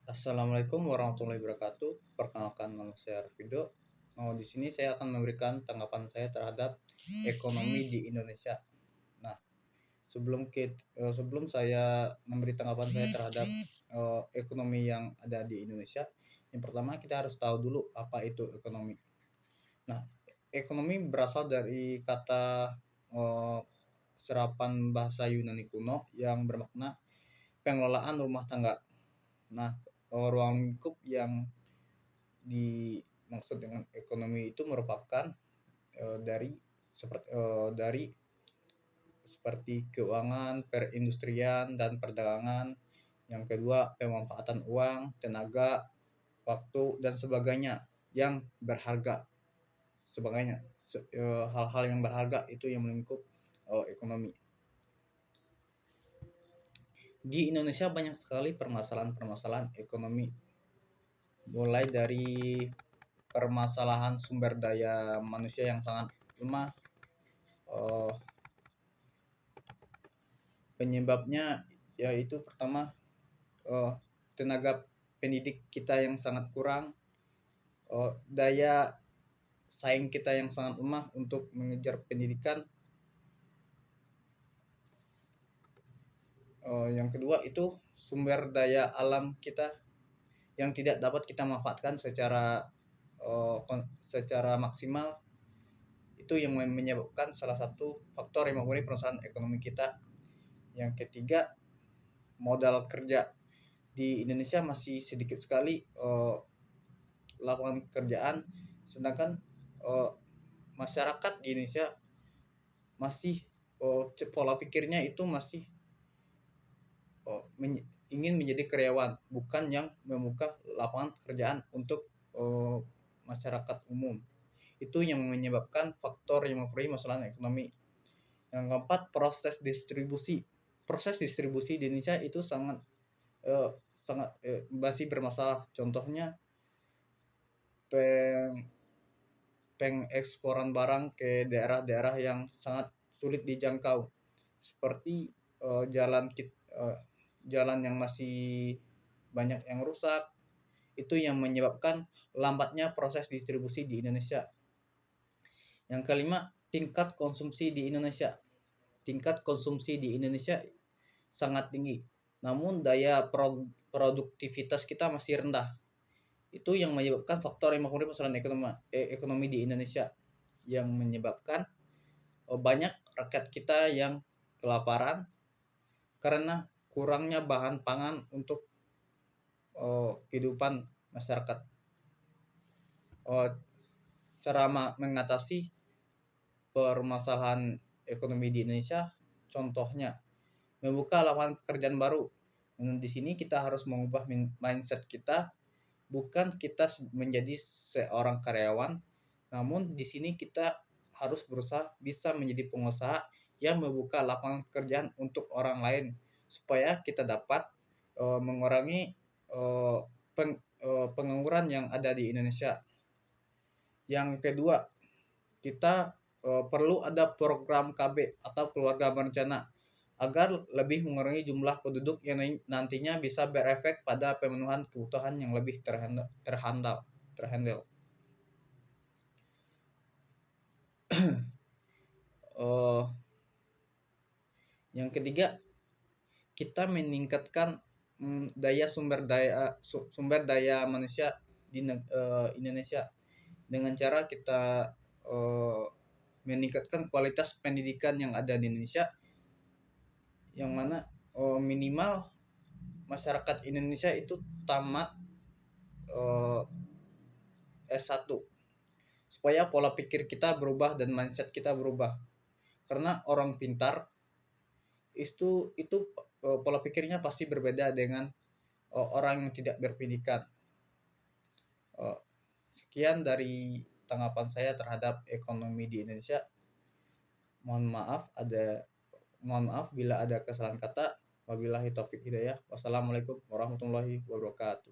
Assalamualaikum warahmatullahi wabarakatuh. Perkenalkan nama saya Arvido. Di sini saya akan memberikan tanggapan saya terhadap ekonomi di Indonesia. Nah, sebelum saya memberi tanggapan saya terhadap ekonomi yang ada di Indonesia, yang pertama kita harus tahu dulu apa itu ekonomi. Nah, ekonomi berasal dari kata eh, serapan bahasa Yunani kuno yang bermakna pengelolaan rumah tangga. Nah, ruang lingkup yang dimaksud dengan ekonomi itu merupakan dari seperti keuangan, perindustrian dan perdagangan. Yang kedua, pemanfaatan uang, tenaga, waktu dan sebagainya yang berharga. Sebagainya hal-hal yang berharga itu yang melingkup ekonomi. Di Indonesia banyak sekali permasalahan-permasalahan ekonomi, mulai dari permasalahan sumber daya manusia yang sangat lemah. uh, Penyebabnya yaitu pertama, tenaga pendidik kita yang sangat kurang, daya saing kita yang sangat lemah untuk mengejar pendidikan. Yang kedua itu sumber daya alam kita yang tidak dapat kita manfaatkan secara maksimal. Itu yang menyebabkan salah satu faktor yang mempengaruhi permasalahan ekonomi kita. Yang ketiga, modal kerja di Indonesia masih sedikit sekali lapangan pekerjaan, sedangkan masyarakat di Indonesia masih pola pikirnya itu masih ingin menjadi karyawan, bukan yang membuka lapangan pekerjaan untuk masyarakat umum. Itu yang menyebabkan faktor yang mempengaruhi masalah ekonomi. Yang keempat, proses distribusi di Indonesia itu sangat masih bermasalah. Contohnya pengeksporan barang ke daerah-daerah yang sangat sulit dijangkau, seperti jalan yang masih banyak yang rusak. Itu yang menyebabkan lambatnya proses distribusi di Indonesia. Yang kelima, tingkat konsumsi di Indonesia. Tingkat konsumsi di Indonesia sangat tinggi, namun daya produktivitas kita masih rendah. Itu yang menyebabkan faktor yang mempengaruhi permasalahan ekonomi di Indonesia, yang menyebabkan banyak rakyat kita yang kelaparan karena kurangnya bahan pangan untuk kehidupan masyarakat. Cara mengatasi permasalahan ekonomi di Indonesia, contohnya membuka lapangan pekerjaan baru. Dan di sini kita harus mengubah mindset kita, bukan kita menjadi seorang karyawan, namun di sini kita harus berusaha bisa menjadi pengusaha yang membuka lapangan pekerjaan untuk orang lain, supaya kita dapat mengurangi pengangguran yang ada di Indonesia. Yang kedua, kita perlu ada program KB atau keluarga berencana agar lebih mengurangi jumlah penduduk yang nantinya bisa berefek pada pemenuhan kebutuhan yang lebih terhandle. Yang ketiga, kita meningkatkan sumber daya manusia di Indonesia dengan cara kita meningkatkan kualitas pendidikan yang ada di Indonesia, yang mana minimal masyarakat Indonesia itu tamat S1, supaya pola pikir kita berubah dan mindset kita berubah. Karena orang pintar itu pola pikirnya pasti berbeda dengan orang yang tidak berpendidikan. Sekian dari tanggapan saya terhadap ekonomi di Indonesia. Mohon maaf bila ada kesalahan kata. Wabillahi taufik hidayah. Wassalamualaikum warahmatullahi wabarakatuh.